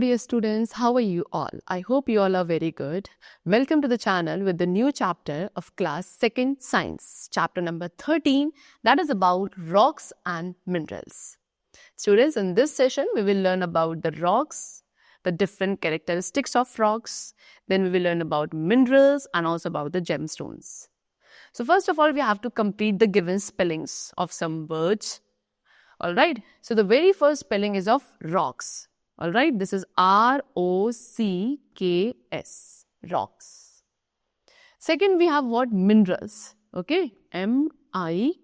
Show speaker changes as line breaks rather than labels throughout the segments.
dear students, how are you all? I hope you all are very good. Welcome to the channel with the new chapter of class 2nd science, chapter number 13, that is about rocks and minerals. Students, in this session we will learn about the rocks, the different characteristics of rocks, then we will learn about minerals and also about the gemstones. So first of all, we have to complete the given spellings of some words. Alright, so the very first spelling is of rocks. Alright, this is R-O-C-K-S, rocks. Second, we have what? Minerals. Okay, M-I-N-E-R-A-L-S,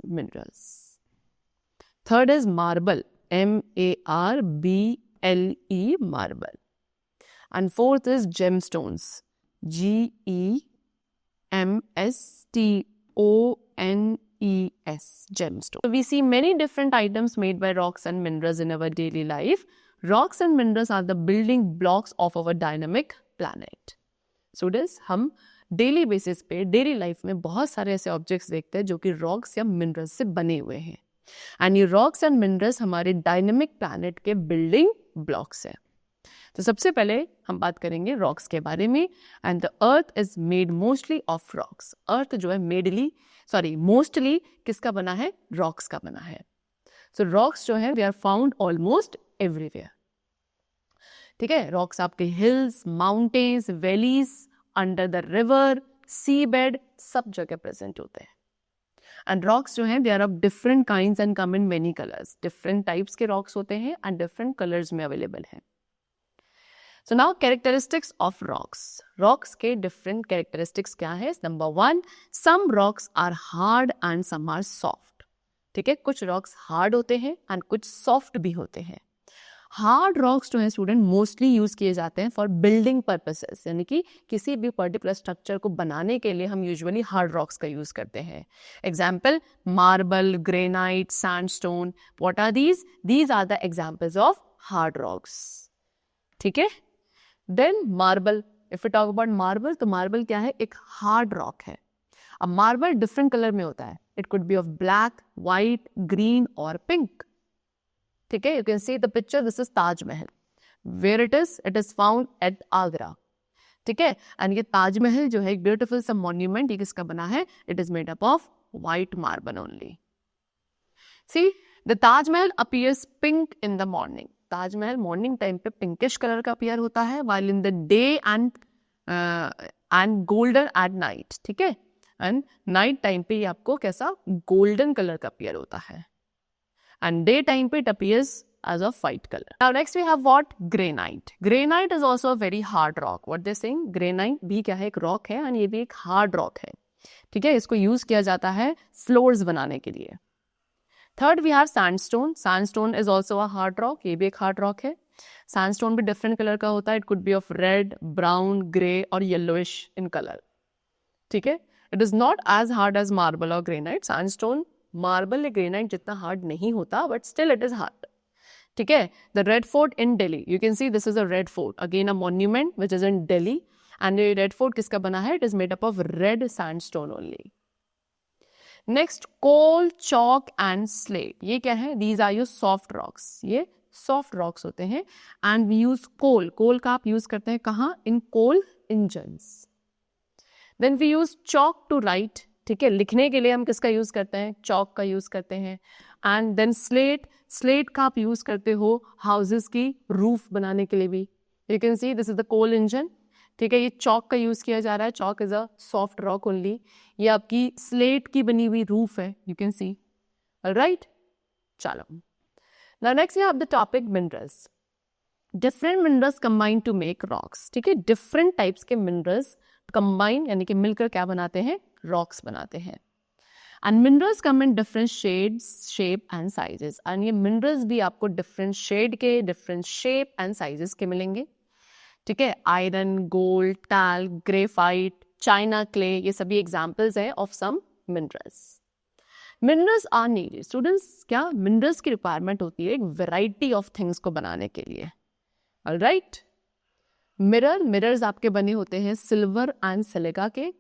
minerals. Third is marble, M-A-R-B-L-E, marble. And fourth is gemstones, G-E-M-S-T-O-N-E-S, gemstone. So we see many different items made by rocks and minerals in our daily life. Rocks and minerals are the building blocks of our dynamic planet. Students, हम daily basis पे daily life में बहुत सारे ऐसे objects देखते हैं जो कि रॉक्स या मिनरल्स से बने हुए हैं. एंड ये रॉक्स एंड मिनरल्स हमारे डायनेमिक प्लैनेट के बिल्डिंग ब्लॉक्स हैं. तो सबसे पहले हम बात करेंगे रॉक्स के बारे में. And the earth is made mostly of rocks. Earth जो है मोस्टली किसका बना है? रॉक्स का बना है. सो रॉक्स जो है they are found almost everywhere. ठीक है, रॉक्स आपके hills, mountains, valleys, under the river, sea bed, सब जगह प्रेजेंट होते हैं. एंड रॉक्स जो हैं they are of different kinds and come in many colours. Different types के रॉक्स होते हैं एंड डिफरेंट कलर्स में अवेलेबल हैं. So now characteristics of rocks. Rocks के different characteristics क्या है? Number 1, some rocks are hard and some are soft. ठीक है, कुछ rocks hard होते हैं and कुछ soft भी होते हैं. Hard rocks जो है स्टूडेंट मोस्टली यूज किए जाते हैं फॉर बिल्डिंग पर्पसेस, यानी कि किसी भी पर्टिकुलर स्ट्रक्चर को बनाने के लिए हम यूजुअली हार्ड रॉक्स का यूज करते हैं. Example marble, granite, sandstone. What are these? These are the examples of hard rocks. ठीक है. Then marble, if you talk about marble, तो मार्बल क्या है? एक हार्ड रॉक है. अब मार्बल डिफरेंट कलर में होता है. It could be of black, white, green और पिंक. ठीक है, you can see the picture. This is Taj Mahal. Where it is found at Agra. ठीक है, एंड ये ताजमहल जो है एक ब्यूटिफुल सा मॉन्यूमेंट, ये किसका बना है? It is made up of white marble only. See the Taj Mahal appears pink in the morning. Taj Mahal morning time पे पिंकिश कलर का अपीयर होता है, while in the day and golden at night. ठीक है, एंड नाइट टाइम पे ये आपको कैसा? गोल्डन कलर का अपीयर होता है, एंड डे टाइम पे it appears as a white color. Now next we have what? Granite. Granite is also a very hard rock. What they saying? Granite भी क्या है? एक rock है, and ये भी एक hard rock है. ठीक है, इसको यूज किया जाता है फ्लोर्स बनाने के लिए. Third we have sandstone. Sandstone is also a hard rock. ये भी एक हार्ड रॉक है. सैंडस्टोन भी डिफरेंट कलर का होता है. It could be of red, brown, grey और येलोइश इन कलर. ठीक है, it is not as hard as marble और ग्रेनाइट. सैंडस्टोन मार्बल या ग्रेनाइट जितना हार्ड नहीं होता, but still it is hard. ठीक है, the Red Fort in Delhi, you can see this is a red fort, again a monument which is in Delhi. And ये red fort किसका बना है? It is made up of red sandstone only. Next, coal, chalk and slate. ये क्या है? These are your soft rocks. ये soft rocks होते हैं. And we use coal. Coal का आप यूज करते हैं कहाँ? In coal engines. Then we use chalk to write. ठीक है, लिखने के लिए हम किसका यूज करते हैं? चॉक का यूज करते हैं. And then slate. स्लेट का आप यूज करते हो हाउसेस की रूफ बनाने के लिए भी. You can see this is the coal engine. ठीक है, ये चॉक का यूज किया जा रहा है. Chalk is a soft rock only. ये आपकी स्लेट की बनी हुई रूफ है, यू कैन सी. राइट, चलो. Now next we have the topic minerals. Different minerals combine to make rocks. ठीक है, डिफरेंट टाइप्स के मिनरल्स कंबाइन यानी कि मिलकर क्या बनाते हैं? रॉक्स बनाते हैं. And minerals come in different shades, shape and sizes. And ये मिनरल्स भी आपको डिफरेंट शेड के, डिफरेंट शेप एंड साइजेस के मिलेंगे. ठीक है, iron, gold, talc, graphite, china clay, ये सभी एग्जाम्पल्स हैं of some minerals. Minerals are needed. Students, क्या मिनरल्स की रिक्वायरमेंट होती है एक वेराइटी ऑफ थिंग्स को बनाने के लिए. ऑलराइट, मिरर्स आपके बने होते हैं सिल्वर एंड सिलिका के.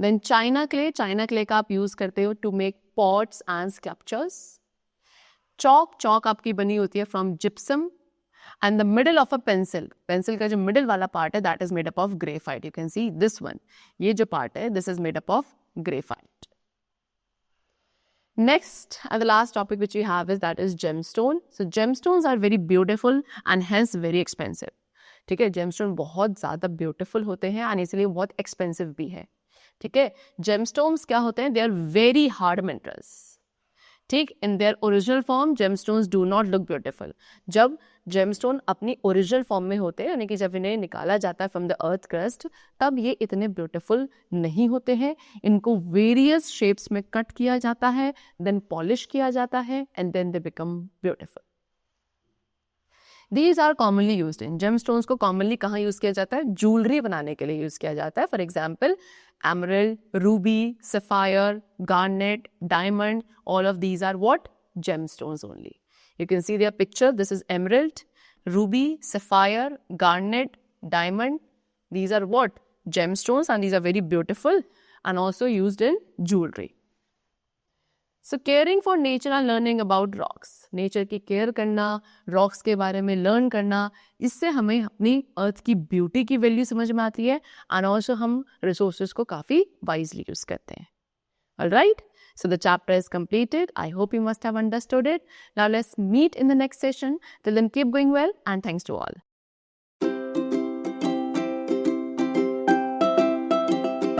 देन चाइना क्ले का आप यूज करते हो to make pots and sculptures. Chalk आपकी बनी होती है from gypsum, and the middle of a pencil का जो मिडल वाला पार्ट है that is made up of graphite. You can see this one, ये जो पार्ट है this is made up of graphite. Next and the last topic which we have is that is gemstone. So gemstones are very beautiful and hence very expensive. ठीक है, gemstone बहुत ज़्यादा beautiful होते हैं and इसलिए बहुत expensive भी है. ठीक है, gemstones क्या होते हैं? They are very hard minerals. ठीक, in their original form gemstones do not look beautiful. जब gemstone अपनी original form में होते हैं, यानी कि जब इन्हें निकाला जाता है from the earth crust, तब ये इतने beautiful नहीं होते हैं. इनको various shapes में cut किया जाता है, then polish किया जाता है, and then they become beautiful. These are commonly used in gemstones को commonly कहाँ use किया जाता है? Jewelry बनाने के लिए use किया जाता है. For example, emerald, ruby, sapphire, garnet, diamond, all of these are what? Gemstones only. You can see their picture. This is emerald, ruby, sapphire, garnet, diamond. These are what? Gemstones, and these are very beautiful and also used in jewelry. So caring for nature and learning about rocks. Nature की care करना, rocks के बारे में learn करना, इससे हमें अपनी earth की beauty की value समझ में आती है and also हम resources को काफ़ी wisely use करते हैं. Alright? So the chapter is completed. I hope you must have understood it. Now let's meet in the next session. Till then keep going well and thanks to all.